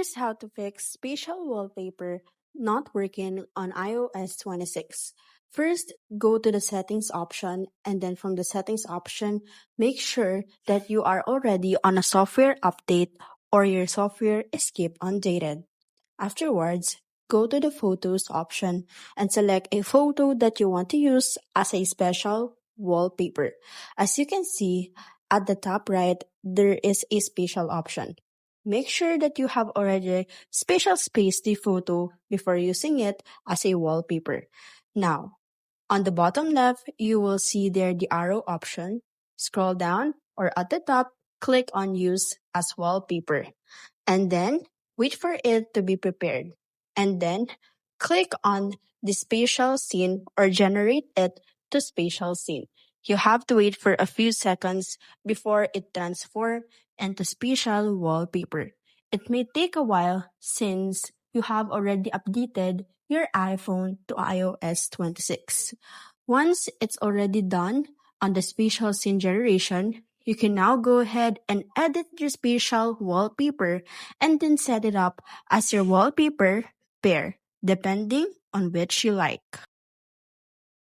Here's how to fix spatial wallpaper not working on iOS 26. First, go to the settings option, and then from the settings option, make sure that you are already on a software update or your software is keep undated. Afterwards, go to the photos option and select a photo that you want to use as a special wallpaper. As you can see, at the top right, there is a spatial option. Make sure that you have already spatial spaced the photo before using it as a wallpaper. Now, on the bottom left, you will see there the arrow option. Scroll down or at the top, click on use as wallpaper and then wait for it to be prepared. And then click on the spatial scene or generate it to spatial scene. You have to wait for a few seconds before it transforms into spatial wallpaper. It may take a while since you have already updated your iPhone to iOS 26. Once it's already done on the spatial scene generation, you can now go ahead and edit your spatial wallpaper and then set it up as your wallpaper pair, depending on which you like.